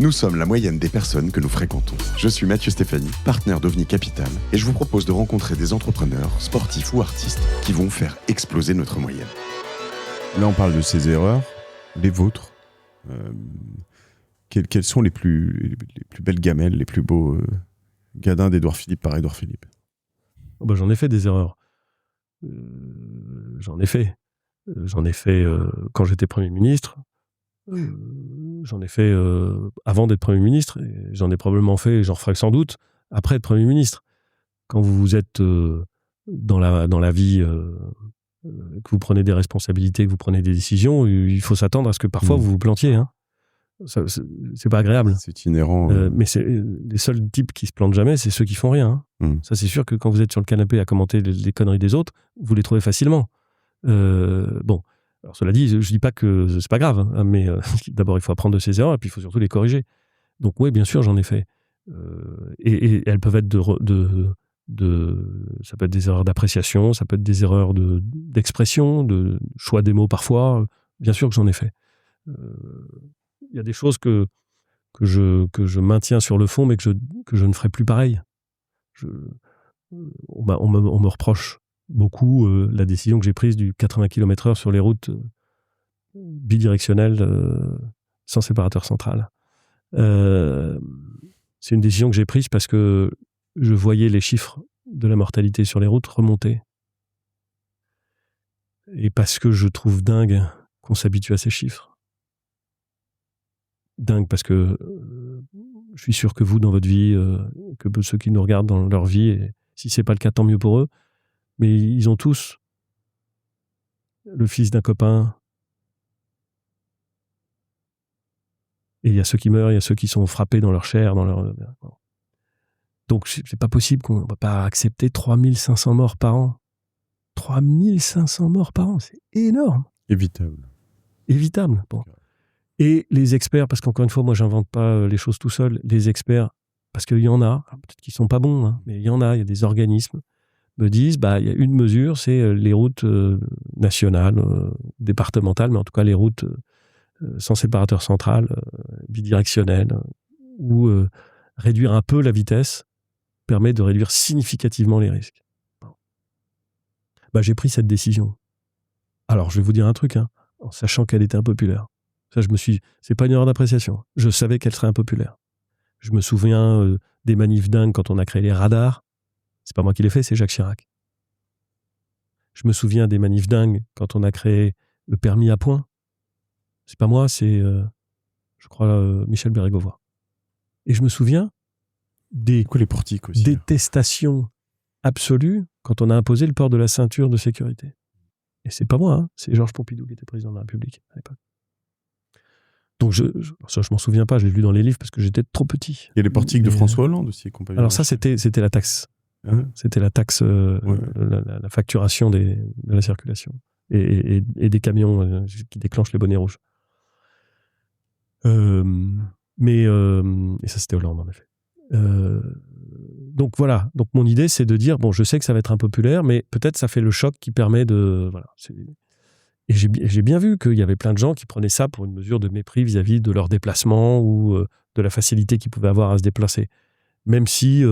Nous sommes la moyenne des personnes que nous fréquentons. Je suis Mathieu Stéphanie, partenaire d'OVNI Capital, et je vous propose de rencontrer des entrepreneurs, sportifs ou artistes qui vont faire exploser notre moyenne. Là, on parle de ces erreurs, les vôtres. Quelles sont les plus belles gamelles, les plus beaux gadins d'Édouard Philippe par Édouard Philippe? J'en ai fait des erreurs. J'en ai fait quand j'étais Premier ministre. J'en ai fait avant d'être Premier ministre. Et j'en ai probablement fait, j'en referai sans doute, après être Premier ministre. Quand vous êtes dans la vie, que vous prenez des responsabilités, que vous prenez des décisions, il faut s'attendre à ce que parfois vous vous plantiez. Hein. Ça, c'est pas agréable. C'est inhérent. Mais les seuls types qui se plantent jamais, c'est ceux qui font rien. Hein. Ça, c'est sûr que quand vous êtes sur le canapé à commenter les conneries des autres, vous les trouvez facilement. Alors cela dit, je dis pas que c'est pas grave, hein, mais d'abord il faut apprendre de ses erreurs et puis il faut surtout les corriger. Donc oui, bien sûr, j'en ai fait. Et elles peuvent être ça peut être des erreurs d'appréciation, ça peut être des erreurs d'expression, de choix des mots parfois. Bien sûr que j'en ai fait. Il y a des choses que je maintiens sur le fond, mais que je ne ferai plus pareil. On me reproche beaucoup la décision que j'ai prise du 80 km/h sur les routes bidirectionnelles sans séparateur central. C'est une décision que j'ai prise parce que je voyais les chiffres de la mortalité sur les routes remonter. Et parce que je trouve dingue qu'on s'habitue à ces chiffres. Dingue parce que je suis sûr que vous, dans votre vie, que ceux qui nous regardent dans leur vie, et si c'est pas le cas, tant mieux pour eux, mais ils ont tous le fils d'un copain. Et il y a ceux qui meurent, il y a ceux qui sont frappés dans leur chair, Donc, c'est pas possible qu'on va pas accepter 3500 morts par an. 3500 morts par an, c'est énorme. Évitable. Bon. Et les experts, parce qu'encore une fois, moi, j'invente pas les choses tout seul. Les experts, parce qu'il y en a, peut-être qu'ils sont pas bons, hein, mais il y a des organismes, me disent, il y a une mesure, c'est les routes nationales, départementales, mais en tout cas les routes sans séparateur central, bidirectionnelles, où réduire un peu la vitesse permet de réduire significativement les risques. J'ai pris cette décision. Alors, je vais vous dire un truc, hein, en sachant qu'elle était impopulaire. Ça, c'est pas une erreur d'appréciation. Je savais qu'elle serait impopulaire. Je me souviens des manifs dingues quand on a créé les radars. C'est pas moi qui l'ai fait, c'est Jacques Chirac. Je me souviens des manifs dingues quand on a créé le permis à points. C'est pas moi, c'est, je crois, Michel Bérégovoy. Et je me souviens des portiques aussi, détestations absolues quand on a imposé le port de la ceinture de sécurité. Et c'est pas moi, hein, c'est Georges Pompidou qui était président de la République à l'époque. Donc je m'en souviens pas, je l'ai lu dans les livres parce que j'étais trop petit. Il y a les portiques de François Hollande aussi. Alors ça, c'était la taxe. C'était la taxe, la facturation de la circulation et des camions qui déclenchent les bonnets rouges. Et ça, c'était Hollande, en effet. Donc voilà. Donc mon idée, c'est de dire, je sais que ça va être impopulaire, mais peut-être ça fait le choc qui permet de... Voilà, et j'ai bien vu qu'il y avait plein de gens qui prenaient ça pour une mesure de mépris vis-à-vis de leur déplacement ou de la facilité qu'ils pouvaient avoir à se déplacer. Même si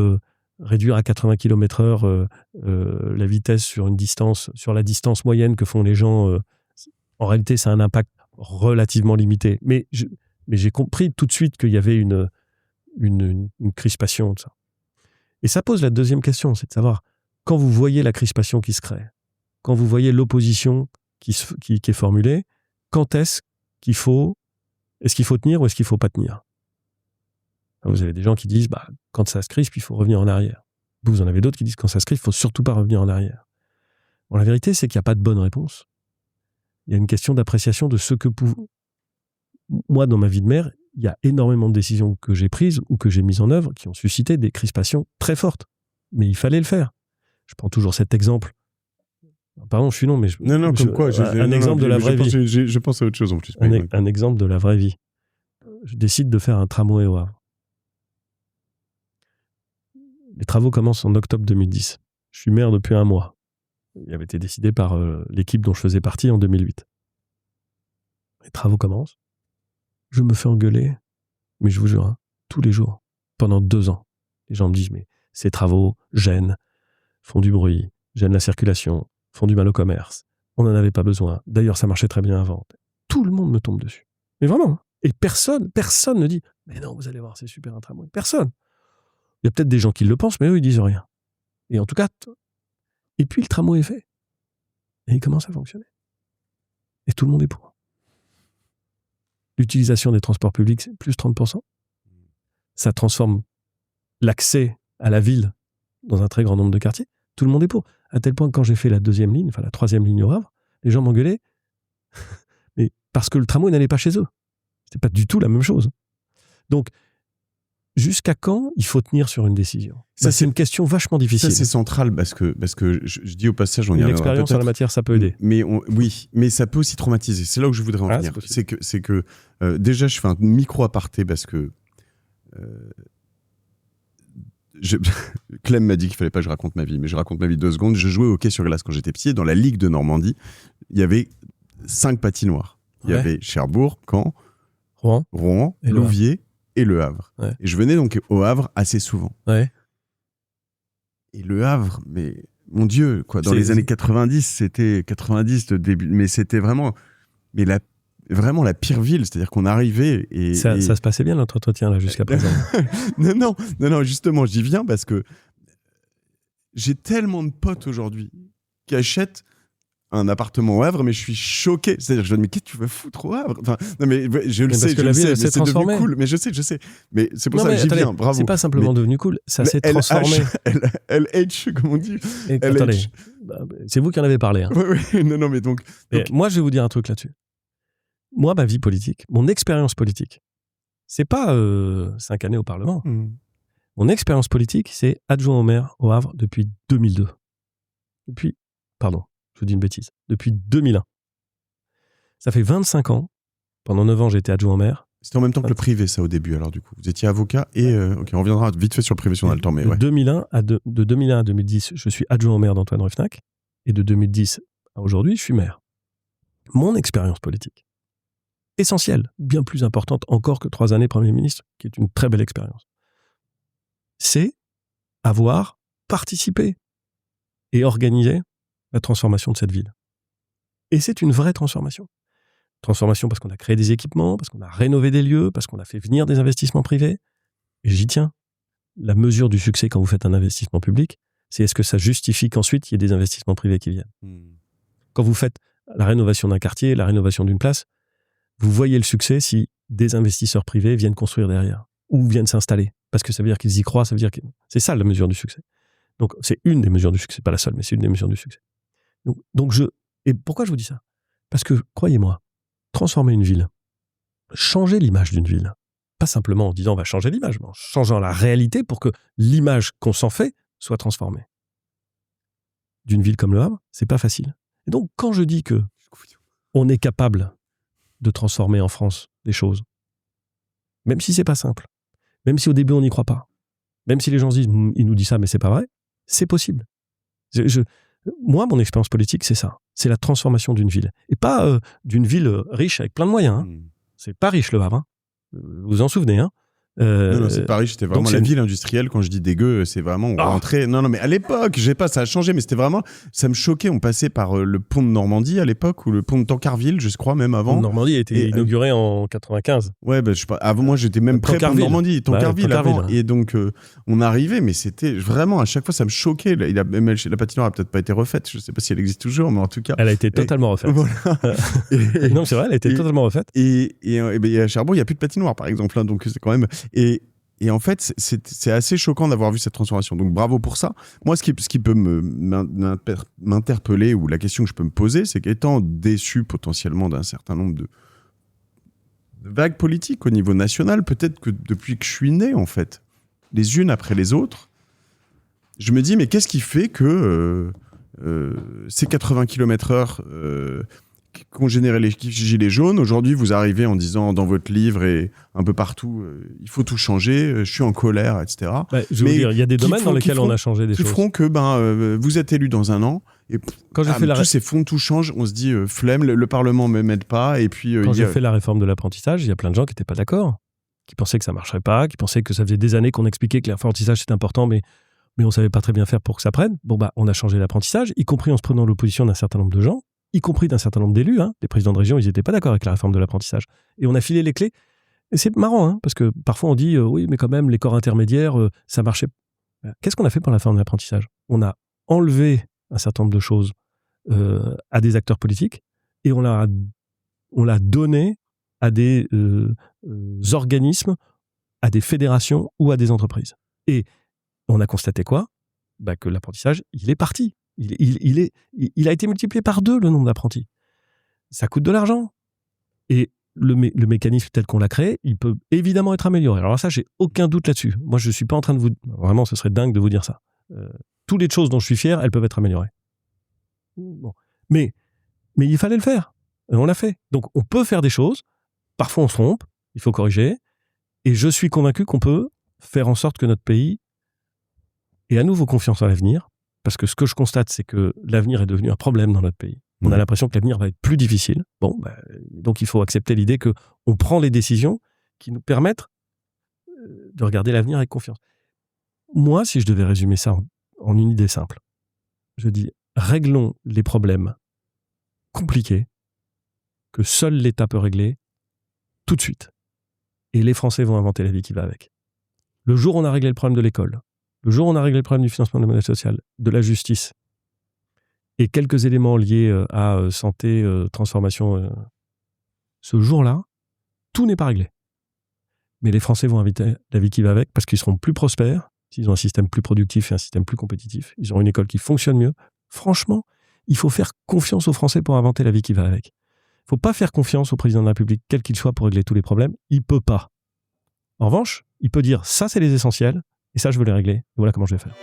réduire à 80 km/h la vitesse sur la distance moyenne que font les gens, en réalité, ça a un impact relativement limité. Mais j'ai compris tout de suite qu'il y avait une crispation de ça. Et ça pose la deuxième question, c'est de savoir, quand vous voyez la crispation qui se crée, quand vous voyez l'opposition qui est formulée, quand est-ce qu'il faut tenir ou est-ce qu'il ne faut pas tenir? Vous avez des gens qui disent, quand ça se crispe, il faut revenir en arrière. Vous en avez d'autres qui disent, quand ça se crispe, il ne faut surtout pas revenir en arrière. La vérité, c'est qu'il n'y a pas de bonne réponse. Il y a une question d'appréciation de ce que moi, dans ma vie de maire, il y a énormément de décisions que j'ai prises ou que j'ai mises en œuvre qui ont suscité des crispations très fortes. Mais il fallait le faire. Je prends toujours cet exemple. Pardon, je suis long, mais... un exemple de la vraie vie. Je pense à autre chose en plus. Un exemple de la vraie vie. Je décide de faire un tramway au Havre. Les travaux commencent en octobre 2010. Je suis maire depuis un mois. Il avait été décidé par l'équipe dont je faisais partie en 2008. Les travaux commencent. Je me fais engueuler Mais je vous jure, hein, tous les jours, pendant 2 ans, les gens me disent, mais ces travaux gênent, font du bruit, gênent la circulation, font du mal au commerce. On n'en avait pas besoin. D'ailleurs, ça marchait très bien avant. Tout le monde me tombe dessus. Mais vraiment. Hein. Et personne ne dit, mais non, vous allez voir, c'est super un tramway. Personne. Il y a peut-être des gens qui le pensent, mais eux, ils disent rien. Et en tout cas, et puis le tramway est fait. Et il commence à fonctionner. Et tout le monde est pour. L'utilisation des transports publics, c'est plus 30%. Ça transforme l'accès à la ville dans un très grand nombre de quartiers. Tout le monde est pour. À tel point que quand j'ai fait la 2e ligne, enfin la 3e ligne au Havre, les gens m'engueulaient. Mais parce que le tramway n'allait pas chez eux. C'était pas du tout la même chose. Donc, jusqu'à quand il faut tenir sur une décision ? Ça, c'est une question vachement difficile. Ça, c'est central parce que je dis au passage, on y reviendra l'expérience en la matière, ça peut aider. Oui, mais ça peut aussi traumatiser. C'est là où je voudrais en venir. C'est que déjà, je fais un micro aparté parce que Clem m'a dit qu'il fallait pas que je raconte ma vie, mais je raconte ma vie 2 secondes. Je jouais au hockey sur glace quand j'étais petit. Dans la Ligue de Normandie, il y avait 5 patinoires. Il y avait Cherbourg, Caen, Rouen, Louviers et Le Havre. Ouais. Et je venais donc au Havre assez souvent. Ouais. Et Le Havre, mais mon Dieu, quoi, dans les années 90, c'était 90 de début, mais c'était vraiment la pire ville, c'est-à-dire qu'on arrivait et ça se passait bien notre entretien là jusqu'à présent. non, justement, j'y viens parce que j'ai tellement de potes aujourd'hui qui achètent un appartement au Havre, mais je suis choqué. C'est-à-dire, je me dis, mais qu'est-ce que tu veux foutre au Havre ? Enfin, non, mais je le sais, mais c'est devenu cool. Mais je sais. Mais c'est pour ça que j'y viens, bravo. C'est pas simplement devenu cool, ça s'est transformé. LH, comme on dit. Attendez, c'est vous qui en avez parlé. Hein. Oui, non, mais donc... Moi, je vais vous dire un truc là-dessus. Moi, ma vie politique, mon expérience politique, c'est pas 5 années au Parlement. Mon expérience politique, c'est adjoint au maire au Havre depuis 2002. Je vous dis une bêtise. Depuis 2001. Ça fait 25 ans. Pendant 9 ans, j'ai été adjoint au maire. C'était en même temps que le privé, ça, au début, alors, du coup. Vous étiez avocat et... Ok, on reviendra vite fait sur le privé si on a le temps, mais ouais. De 2001 à 2010, je suis adjoint au maire d'Antoine Ruffnac. Et de 2010 à aujourd'hui, je suis maire. Mon expérience politique, essentielle, bien plus importante encore que 3 années Premier ministre, qui est une très belle expérience, c'est avoir participé et organisé la transformation de cette ville. Et c'est une vraie transformation. Transformation parce qu'on a créé des équipements, parce qu'on a rénové des lieux, parce qu'on a fait venir des investissements privés. Et j'y tiens. La mesure du succès quand vous faites un investissement public, c'est est-ce que ça justifie qu'ensuite il y ait des investissements privés qui viennent. Quand vous faites la rénovation d'un quartier, la rénovation d'une place, vous voyez le succès si des investisseurs privés viennent construire derrière ou viennent s'installer. Parce que ça veut dire qu'ils y croient, ça veut dire que c'est ça la mesure du succès. Donc c'est une des mesures du succès, pas la seule, mais c'est une des mesures du succès. Et pourquoi je vous dis ça ? Parce que, croyez-moi, transformer une ville, changer l'image d'une ville, pas simplement en disant on va changer l'image, mais en changeant la réalité pour que l'image qu'on s'en fait soit transformée. D'une ville comme Le Havre, c'est pas facile. Et donc, quand je dis que on est capable de transformer en France des choses, même si c'est pas simple, même si au début on n'y croit pas, même si les gens disent il nous dit ça mais c'est pas vrai, c'est possible. Moi, mon expérience politique, c'est ça. C'est la transformation d'une ville. Et pas d'une ville riche avec plein de moyens. Hein. C'est pas riche, Le Havre. Hein. Vous vous en souvenez, hein. Non, c'est pas riche, c'était vraiment la ville industrielle. Quand je dis dégueu, c'est vraiment on rentrait. Non, mais à l'époque, je sais pas, ça a changé, mais c'était vraiment, ça me choquait. On passait par le pont de Normandie à l'époque, ou le pont de Tancarville, je crois même avant. Le pont de Normandie a été inauguré en 95. Ouais, je sais pas. Avant, moi, j'étais même près pont de Normandie, Tancarville avant. Hein. Et donc, on arrivait, mais c'était vraiment à chaque fois, ça me choquait. La patinoire a peut-être pas été refaite. Je sais pas si elle existe toujours, mais en tout cas. Elle a été totalement refaite. Voilà. Non, c'est vrai, elle a été totalement refaite. Et à Cherbourg, il y a plus de patinoire, par exemple. Hein, donc c'est quand même. Et en fait, c'est assez choquant d'avoir vu cette transformation. Donc bravo pour ça. Moi, ce qui peut m'interpeller, ou la question que je peux me poser, c'est qu'étant déçu potentiellement d'un certain nombre de vagues politiques au niveau national, peut-être que depuis que je suis né, en fait, les unes après les autres, je me dis, mais qu'est-ce qui fait que ces 80 km/h qu'ont généré les gilets jaunes, aujourd'hui vous arrivez en disant dans votre livre et un peu partout, il faut tout changer, je suis en colère, etc. Je veux dire, il y a des domaines dans lesquels on a changé des choses. Qui feront que vous êtes élu dans un an et quand tous ces fonds, tout change, on se dit flemme, le Parlement ne m'aide pas. Et puis, quand j'ai fait la réforme de l'apprentissage, il y a plein de gens qui n'étaient pas d'accord. qui pensaient que ça marcherait pas, qui pensaient que ça faisait des années qu'on expliquait que l'apprentissage c'était important, mais on savait pas très bien faire pour que ça prenne. Bon, on a changé l'apprentissage, y compris en se prenant l'opposition d'un certain nombre de gens, y compris d'un certain nombre d'élus. Les présidents de région, ils n'étaient pas d'accord avec la réforme de l'apprentissage. Et on a filé les clés. Et c'est marrant, parce que parfois on dit, oui, mais quand même, les corps intermédiaires, ça marchait. Qu'est-ce qu'on a fait pour la réforme de l'apprentissage ? On a enlevé un certain nombre de choses à des acteurs politiques et on l'a donné à des organismes, à des fédérations ou à des entreprises. Et on a constaté quoi ? Que l'apprentissage, il est parti. Il a été multiplié par 2, le nombre d'apprentis. Ça coûte de l'argent. Et le mécanisme tel qu'on l'a créé, il peut évidemment être amélioré. Alors ça, j'ai aucun doute là-dessus. Moi, je ne suis pas en train de vous... Vraiment, ce serait dingue de vous dire ça. Toutes les choses dont je suis fier, elles peuvent être améliorées. Bon. Mais il fallait le faire. Et on l'a fait. Donc, on peut faire des choses. Parfois, on se trompe. Il faut corriger. Et je suis convaincu qu'on peut faire en sorte que notre pays ait à nouveau confiance en l'avenir. Parce que ce que je constate, c'est que l'avenir est devenu un problème dans notre pays. On a l'impression que l'avenir va être plus difficile. Donc il faut accepter l'idée qu'on prend les décisions qui nous permettent de regarder l'avenir avec confiance. Moi, si je devais résumer ça en une idée simple, je dis, réglons les problèmes compliqués que seul l'État peut régler tout de suite. Et les Français vont inventer la vie qui va avec. Le jour où on a réglé le problème de l'école, le jour où on a réglé le problème du financement de la modèle social, de la justice, et quelques éléments liés à santé, transformation, ce jour-là, tout n'est pas réglé. Mais les Français vont inviter la vie qui va avec parce qu'ils seront plus prospères, s'ils ont un système plus productif et un système plus compétitif. Ils auront une école qui fonctionne mieux. Franchement, il faut faire confiance aux Français pour inventer la vie qui va avec. Il ne faut pas faire confiance au président de la République, quel qu'il soit, pour régler tous les problèmes. Il ne peut pas. En revanche, il peut dire ça, c'est les essentiels, et ça, je veux les régler. Et voilà comment je vais faire.